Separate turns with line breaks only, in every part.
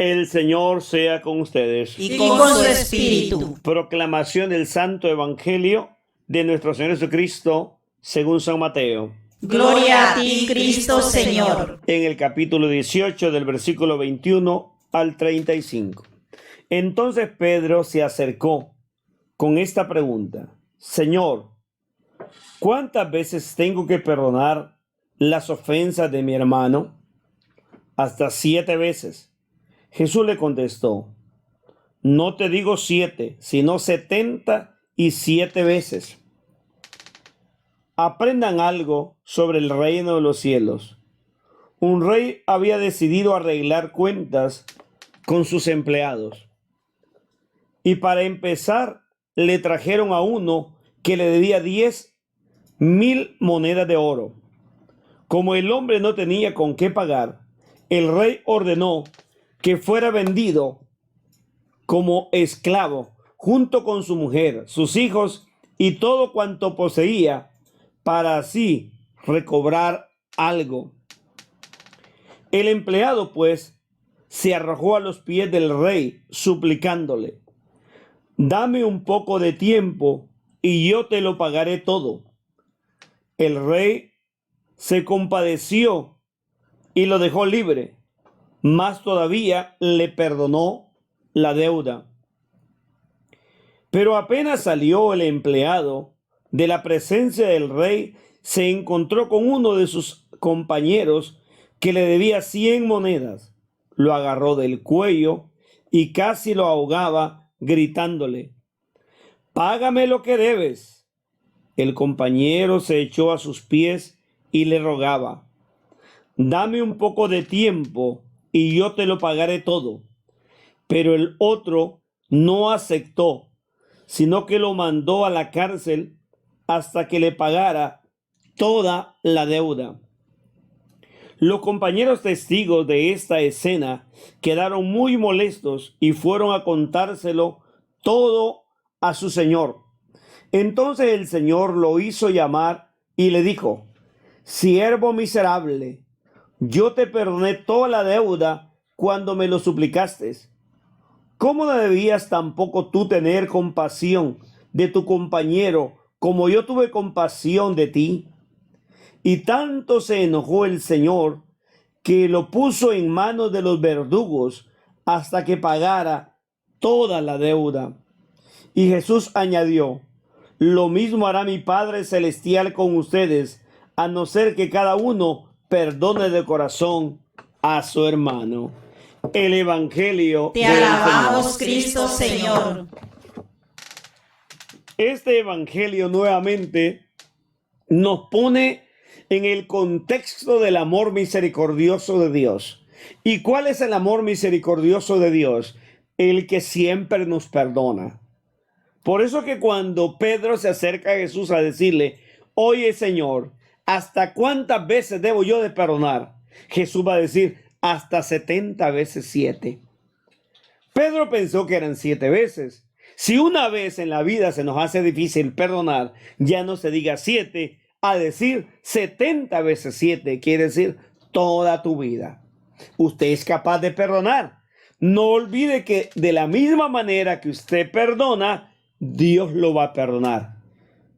El Señor sea con ustedes.
Y con su espíritu.
Proclamación del Santo Evangelio de nuestro Señor Jesucristo según San Mateo.
Gloria a ti, Cristo Señor.
En el capítulo 18 del versículo 21 al 35. Entonces Pedro se acercó con esta pregunta: Señor, ¿cuántas veces tengo que perdonar las ofensas de mi hermano? Hasta 7 veces. Jesús le contestó: no te digo 7, sino 77 veces. Aprendan algo sobre el reino de los cielos. Un rey había decidido arreglar cuentas con sus empleados. Y para empezar, le trajeron a uno que le debía 10,000 monedas de oro. Como el hombre no tenía con qué pagar, el rey ordenó que fuera vendido como esclavo junto con su mujer, sus hijos y todo cuanto poseía, para así recobrar algo. El empleado, pues, se arrojó a los pies del rey, suplicándole: dame un poco de tiempo y yo te lo pagaré todo. El rey se compadeció y lo dejó libre, más todavía le perdonó la deuda. Pero apenas salió el empleado de la presencia del rey, se encontró con uno de sus compañeros que le debía 100 monedas. Lo agarró del cuello y casi lo ahogaba, gritándole: págame lo que debes. El compañero se echó a sus pies y le rogaba: dame un poco de tiempo y yo te lo pagaré todo. Pero el otro no aceptó, sino que lo mandó a la cárcel hasta que le pagara toda la deuda. Los compañeros testigos de esta escena quedaron muy molestos y fueron a contárselo todo a su señor. Entonces el señor lo hizo llamar y le dijo: siervo miserable, yo te perdoné toda la deuda cuando me lo suplicaste. ¿Cómo no debías tampoco tú tener compasión de tu compañero como yo tuve compasión de ti? Y tanto se enojó el Señor que lo puso en manos de los verdugos hasta que pagara toda la deuda. Y Jesús añadió: lo mismo hará mi Padre Celestial con ustedes, a no ser que cada uno perdone de corazón a su hermano. El Evangelio
Te
del
alabamos,
Señor.
Cristo Señor.
Este Evangelio nuevamente nos pone en el contexto del amor misericordioso de Dios. ¿Y cuál es el amor misericordioso de Dios? El que siempre nos perdona. Por eso que cuando Pedro se acerca a Jesús a decirle: oye, Señor, ¿hasta cuántas veces debo yo de perdonar? Jesús va a decir: hasta 70 veces 7. Pedro pensó que eran 7 veces. Si una vez en la vida se nos hace difícil perdonar, ya no se diga 7, a decir 70 veces 7, quiere decir toda tu vida. Usted es capaz de perdonar. No olvide que de la misma manera que usted perdona, Dios lo va a perdonar.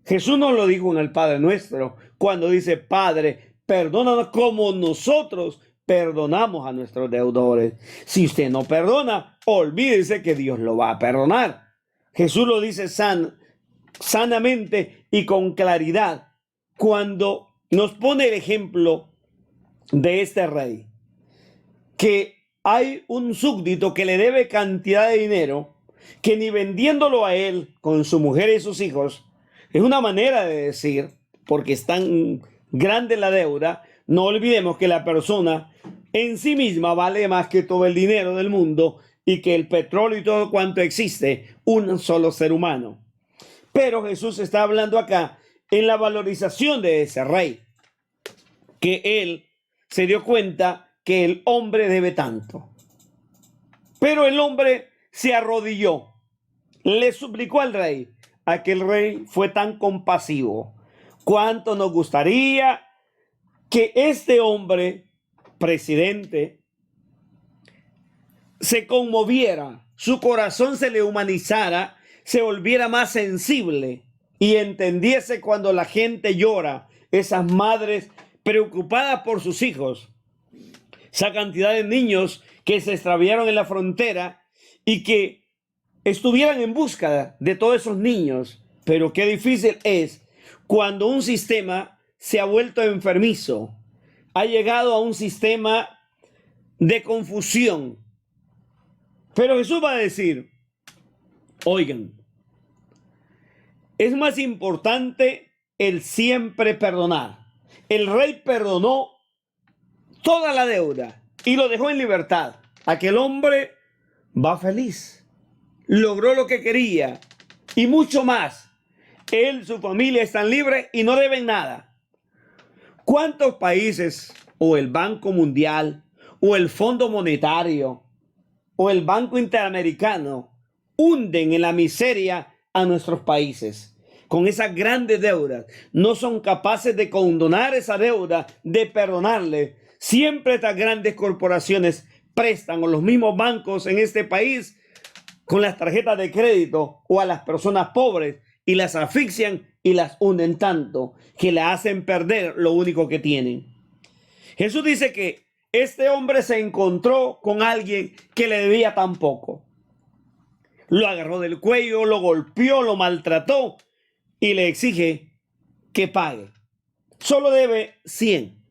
Jesús nos lo dijo en el Padre Nuestro, cuando dice: Padre, perdónanos como nosotros perdonamos a nuestros deudores. Si usted no perdona, olvídese que Dios lo va a perdonar. Jesús lo dice sanamente y con claridad cuando nos pone el ejemplo de este rey, que hay un súbdito que le debe cantidad de dinero, que ni vendiéndolo a él con su mujer y sus hijos, es una manera de decir, porque es tan grande la deuda. No olvidemos que la persona en sí misma vale más que todo el dinero del mundo y que el petróleo y todo cuanto existe, un solo ser humano. Pero Jesús está hablando acá en la valorización de ese rey, que él se dio cuenta que el hombre debe tanto. Pero el hombre se arrodilló, le suplicó al rey. Aquel rey fue tan compasivo. ¿Cuánto nos gustaría que este hombre, presidente, se conmoviera, su corazón se le humanizara, se volviera más sensible y entendiese cuando la gente llora, esas madres preocupadas por sus hijos, esa cantidad de niños que se extraviaron en la frontera y que estuvieran en busca de todos esos niños. Pero qué difícil es cuando un sistema se ha vuelto enfermizo, ha llegado a un sistema de confusión. Pero Jesús va a decir, oigan, es más importante el siempre perdonar. El rey perdonó toda la deuda y lo dejó en libertad. Aquel hombre va feliz, logró lo que quería y mucho más. Él, su familia están libres y no deben nada. ¿Cuántos países o el Banco Mundial o el Fondo Monetario o el Banco Interamericano hunden en la miseria a nuestros países con esas grandes deudas? No son capaces de condonar esa deuda, de perdonarle. Siempre estas grandes corporaciones prestan, o los mismos bancos en este país, con las tarjetas de crédito o a las personas pobres, y las asfixian y las hunden tanto que le hacen perder lo único que tienen. Jesús dice que este hombre se encontró con alguien que le debía tan poco. Lo agarró del cuello, lo golpeó, lo maltrató y le exige que pague. Solo debe 100.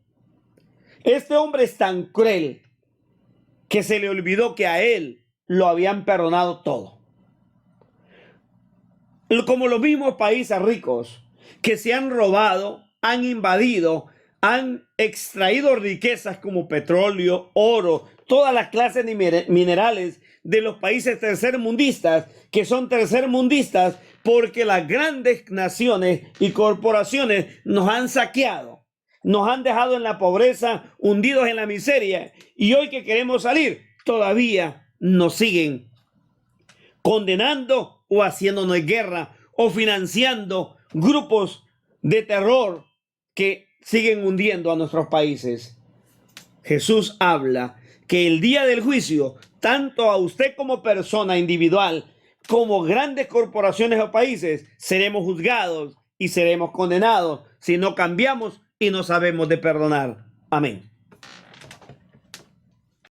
Este hombre es tan cruel que se le olvidó que a él lo habían perdonado todo. Como los mismos países ricos que se han robado, han invadido, han extraído riquezas como petróleo, oro, todas las clases de minerales de los países tercermundistas, que son tercermundistas porque las grandes naciones y corporaciones nos han saqueado, nos han dejado en la pobreza, hundidos en la miseria, y hoy que queremos salir, todavía nos siguen condenando o haciéndonos guerra o financiando grupos de terror que siguen hundiendo a nuestros países. Jesús habla que el día del juicio, tanto a usted como persona individual, como grandes corporaciones o países, seremos juzgados y seremos condenados si no cambiamos y no sabemos de perdonar. Amén.